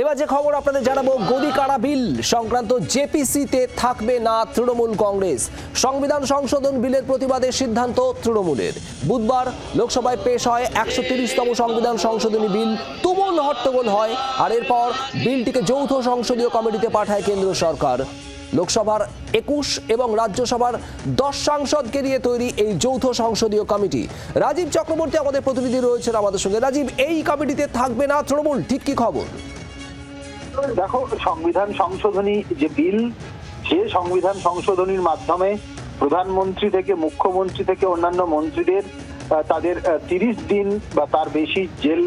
এবার যে খবর আপনাদের জানাবো, গদি কাটা বিল সংক্রান্ত জেপিসিতে থাকবে না তৃণমূল কংগ্রেস। সংবিধান সংশোধন বিলের প্রতিবাদে সিদ্ধান্ত তৃণমূলের। বুধবার লোকসভায় পেশ হয় 130তম সংবিধান সংশোধনী বিল। তুমুল হট্টগোল হয়, আর এরপর বিলটিকে যৌথ সংসদীয় কমিটিতে পাঠায় কেন্দ্র সরকার। লোকসভার 21 এবং রাজ্যসভার 10 সাংসদকে নিয়ে তৈরি এই যৌথ সংসদীয় কমিটি। রাজীব চক্রবর্তী আমাদের প্রতিনিধি রয়েছেন আমাদের সঙ্গে। রাজীব, এই কমিটিতে থাকবে না তৃণমূল, ঠিক কি খবর? দেখো, সংবিধান সংশোধনী যে বিল, যে সংবিধান সংশোধনীর মাধ্যমে প্রধানমন্ত্রী থেকে মুখ্যমন্ত্রী থেকে অন্যান্য মন্ত্রীদের তাদের 30 দিন বা তার বেশি জেল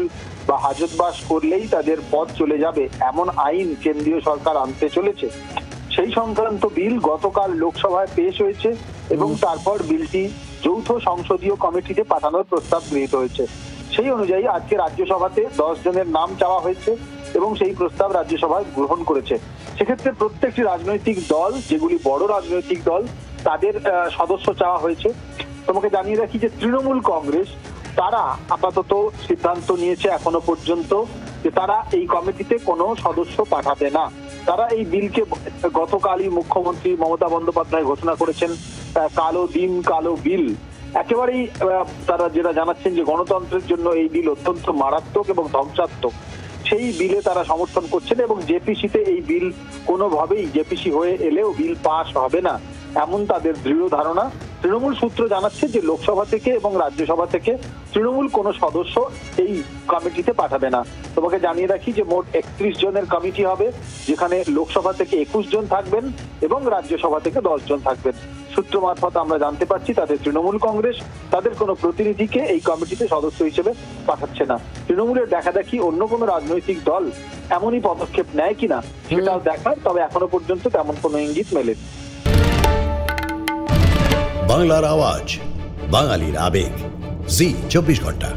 বা হাজতবাস করলেই তাদের পদ চলে যাবে, এমন আইন কেন্দ্রীয় সরকার আনতে চলেছে। সেই সংক্রান্ত বিল গতকাল লোকসভায় পেশ হয়েছে এবং তারপর বিলটি যৌথ সংসদীয় কমিটিতে পাঠানোর প্রস্তাব গৃহীত হয়েছে। সেই অনুযায়ী আজকে রাজ্যসভাতে 10 জনের নাম চাওয়া হয়েছে এবং সেই প্রস্তাব রাজ্যসভায় গ্রহণ করেছে। সেক্ষেত্রে প্রত্যেকটি রাজনৈতিক দল, যেগুলি বড় রাজনৈতিক দল, তাদের সদস্য চাওয়া হয়েছে। তোমাকে জানিয়ে রাখি যে তৃণমূল কংগ্রেস তারা আপাতত সিদ্ধান্ত নিয়েছে এখনো পর্যন্ত যে তারা এই কমিটিতে কোনো সদস্য পাঠাবে না। তারা এই বিলকে গতকালই মুখ্যমন্ত্রী মমতা বন্দ্যোপাধ্যায় ঘোষণা করেছেন কালো দিন কালো বিল। একেবারেই তারা যেটা জানাচ্ছেন যে গণতন্ত্রের জন্য এই বিল অত্যন্ত মারাত্মক এবং ধ্বংসাত্মক। সেই বিলে তারা সমর্থন করছেন এবং জেপিসিতে এই বিল কোনোভাবেই জেপিসি হয়ে এলেও বিল পাস হবে না, এমন তাদের দৃঢ় ধারণা। তৃণমূল সূত্র জানাচ্ছে যে লোকসভা থেকে এবং রাজ্যসভা থেকে তৃণমূল কোনো সদস্য এই কমিটিতে পাঠাবে না। তোমাকে জানিয়ে রাখি যে মোট 31 জনের কমিটি হবে, যেখানে লোকসভা থেকে 21 জন থাকবেন এবং রাজ্যসভা থেকে 10 জন থাকবেন। সূত্র মারফত আমরা জানতে পারছি তাদের তৃণমূল কংগ্রেস তাদের কোনো প্রতিনিধিকে এই কমিটিতে সদস্য হিসেবে পাঠাচ্ছে না। তৃণমূলের দেখা দেখি অন্য কোনো রাজনৈতিক দল এমনই পদক্ষেপ নেয় কিনা সেটাও দেখার, তবে এখনো পর্যন্ত তেমন কোনো ইঙ্গিত মেলেনি। বাংলার আওয়াজ, বাঙালির আবেগ, জি 24 ঘন্টা।